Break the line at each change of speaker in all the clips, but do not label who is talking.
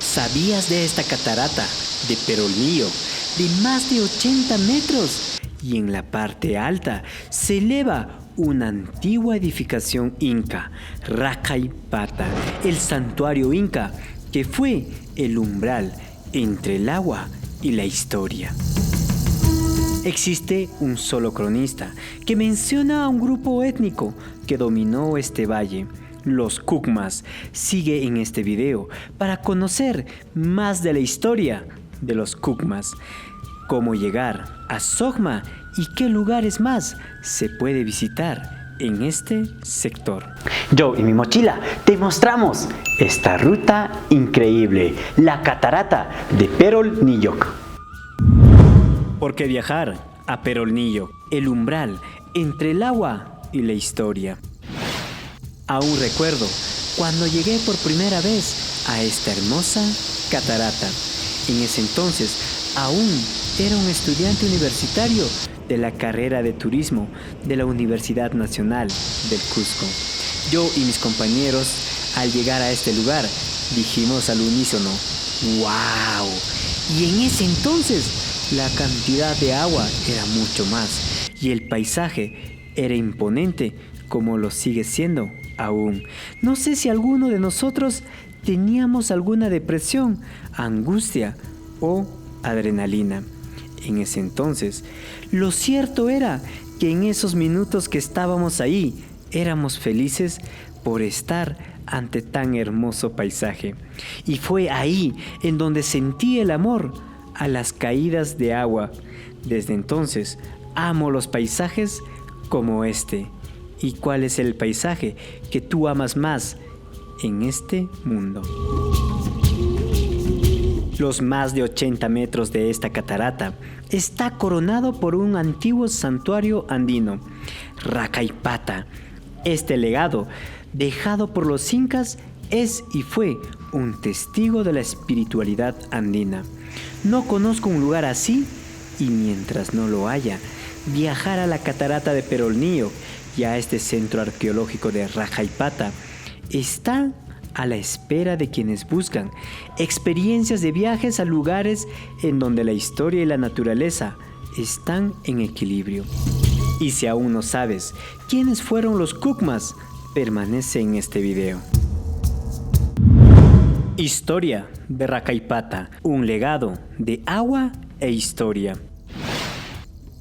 ¿Sabías de esta catarata de Perolnío de más de 80 metros? Y en la parte alta se eleva una antigua edificación inca, Racaypata, el santuario inca que fue el umbral entre el agua y la historia. Existe un solo cronista que menciona a un grupo étnico que dominó este valle, los Cucmas. Sigue en este video para conocer más de la historia de los Cucmas, cómo llegar a Sogma y qué lugares más se puede visitar en este sector. Yo y mi mochila te mostramos esta ruta increíble, la catarata de Perolnío. Porque viajar a Perolnío, el umbral entre el agua y la historia. Aún recuerdo cuando llegué por primera vez a esta hermosa catarata. En ese entonces aún era un estudiante universitario de la carrera de turismo de la Universidad Nacional del Cusco. Yo y mis compañeros, al llegar a este lugar, dijimos al unísono: ¡wow! Y en ese entonces la cantidad de agua era mucho más y el paisaje era imponente como lo sigue siendo aún. No sé si alguno de nosotros teníamos alguna depresión, angustia o adrenalina. En ese entonces, lo cierto era que en esos minutos que estábamos ahí, éramos felices por estar ante tan hermoso paisaje. Y fue ahí en donde sentí el amor a las caídas de agua. Desde entonces, amo los paisajes como este. ¿Y cuál es el paisaje que tú amas más en este mundo? Los más de 80 metros de esta catarata está coronado por un antiguo santuario andino, Racaypata. Este legado, dejado por los incas, es y fue un testigo de la espiritualidad andina. No conozco un lugar así y mientras no lo haya, viajar a la catarata de Perolnío y a este centro arqueológico de Racaypata está a la espera de quienes buscan experiencias de viajes a lugares en donde la historia y la naturaleza están en equilibrio. Y si aún no sabes quiénes fueron los Cucmas, permanece en este video. Historia de Racaypata, un legado de agua e historia.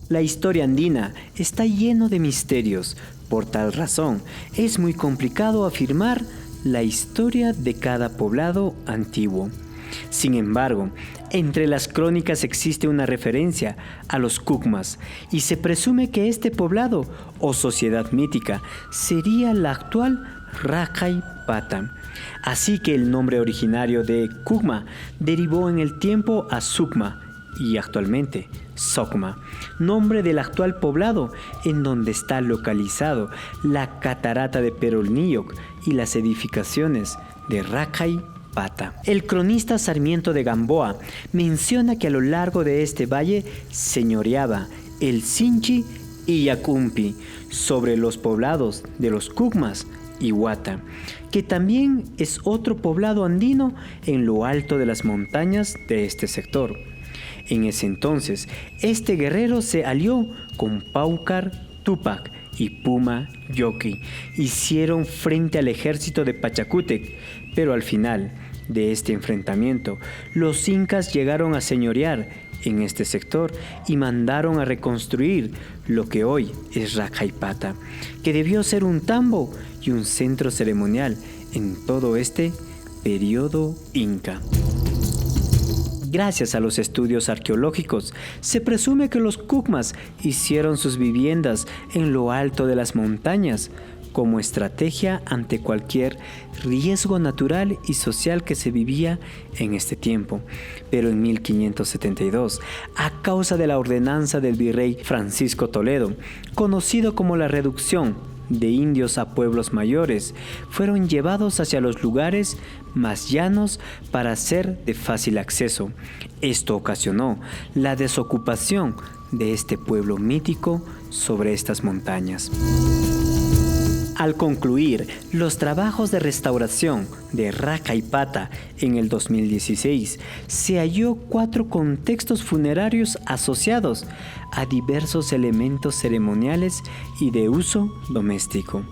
La historia andina está lleno de misterios. Por tal razón, es muy complicado afirmar la historia de cada poblado antiguo. Sin embargo, entre las crónicas existe una referencia a los Cucmas y se presume que este poblado o sociedad mítica sería la actual Racaypata. Así que el nombre originario de Cucma derivó en el tiempo a Sugma y actualmente Sogma, nombre del actual poblado en donde está localizado la catarata de Perolnío y las edificaciones de Racaypata. El cronista Sarmiento de Gamboa menciona que a lo largo de este valle señoreaba el Sinchi y Yacumpi sobre los poblados de los Cucmas y Huata, que también es otro poblado andino en lo alto de las montañas de este sector. En ese entonces, este guerrero se alió con Paucar Túpac y Puma Yoki. Hicieron frente al ejército de Pachacútec, pero al final de este enfrentamiento, los incas llegaron a señorear en este sector y mandaron a reconstruir lo que hoy es Racaypata, que debió ser un tambo y un centro ceremonial en todo este periodo inca. Gracias a los estudios arqueológicos, se presume que los Cucmas hicieron sus viviendas en lo alto de las montañas como estrategia ante cualquier riesgo natural y social que se vivía en este tiempo. Pero en 1572, a causa de la ordenanza del virrey Francisco Toledo, conocido como la reducción de indios a pueblos mayores, fueron llevados hacia los lugares más llanos para ser de fácil acceso. Esto ocasionó la desocupación de este pueblo mítico sobre estas montañas. Al concluir los trabajos de restauración de Rakaipata en el 2016, se halló 4 contextos funerarios asociados a diversos elementos ceremoniales y de uso doméstico.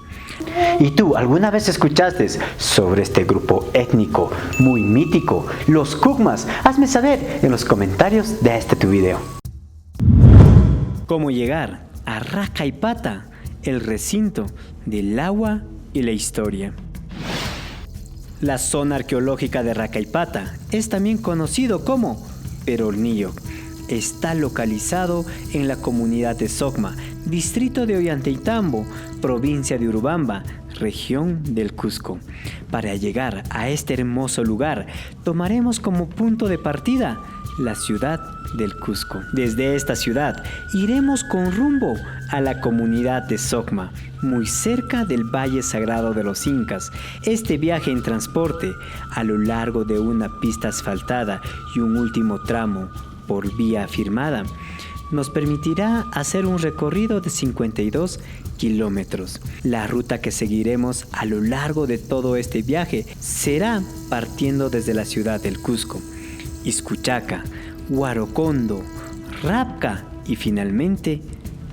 ¿Y tú alguna vez escuchaste sobre este grupo étnico muy mítico, los Kukmas? Hazme saber en los comentarios de este tu video. ¿Cómo llegar a Rakaipata, el recinto del agua y la historia? La zona arqueológica de Rakaipata es también conocido como Perolnillo. Está localizado en la comunidad de Socma, distrito de Ollantaytambo, provincia de Urubamba, región del Cusco. Para llegar a este hermoso lugar, tomaremos como punto de partida la ciudad del Cusco. Desde esta ciudad iremos con rumbo a la comunidad de Socma, muy cerca del Valle Sagrado de los Incas. Este viaje en transporte a lo largo de una pista asfaltada y un último tramo por vía firmada nos permitirá hacer un recorrido de 52 kilómetros. La ruta que seguiremos a lo largo de todo este viaje será partiendo desde la ciudad del Cusco, Izcuchaca, Huarocondo, Rapca y finalmente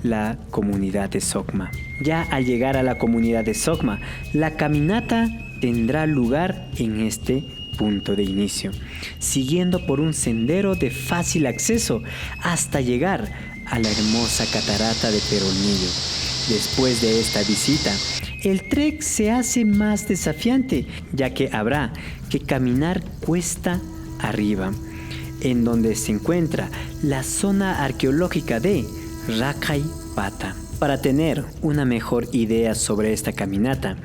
la comunidad de Socma. Ya al llegar a la comunidad de Socma, la caminata tendrá lugar en este punto de inicio, siguiendo por un sendero de fácil acceso hasta llegar a la hermosa catarata de Perolnillo. Después de esta visita, el trek se hace más desafiante, ya que habrá que caminar cuesta arriba, en donde se encuentra la zona arqueológica de Rakaipata. Para tener una mejor idea sobre esta caminata,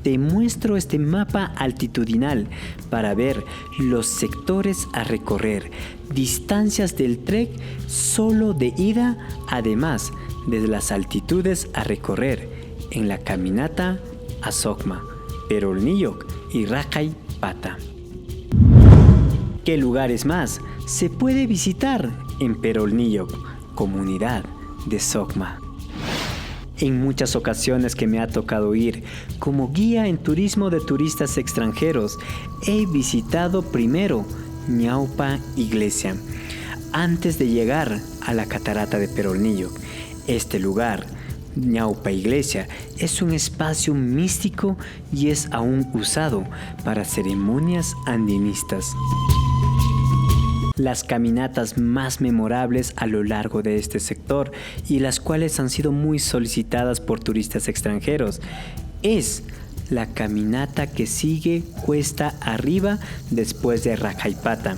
te muestro este mapa altitudinal para ver los sectores a recorrer, distancias del trek solo de ida, además de las altitudes a recorrer en la caminata a Socma, Perolnillo y Rakaipata. ¿Qué lugares más se puede visitar en Perolnillo, comunidad de Socma? En muchas ocasiones que me ha tocado ir como guía en turismo de turistas extranjeros, he visitado primero Ñaupa Iglesia, antes de llegar a la catarata de Perolnillo. Este lugar, Ñaupa Iglesia, es un espacio místico y es aún usado para ceremonias andinistas. Las caminatas más memorables a lo largo de este sector y las cuales han sido muy solicitadas por turistas extranjeros es la caminata que sigue cuesta arriba después de Rakaipata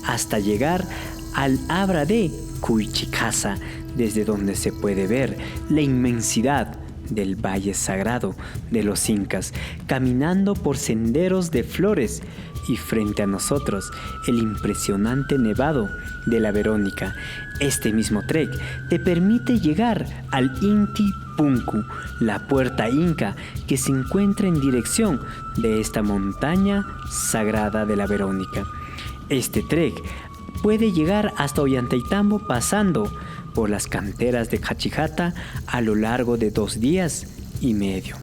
hasta llegar al Abra de Cuichicasa, desde donde se puede ver la inmensidad del Valle Sagrado de los Incas, caminando por senderos de flores y frente a nosotros el impresionante nevado de la Verónica. Este mismo trek te permite llegar al Inti Punku, la puerta inca que se encuentra en dirección de esta montaña sagrada de la Verónica. Este trek puede llegar hasta Ollantaytambo pasando por las canteras de Cachijata a lo largo de 2 días y medio.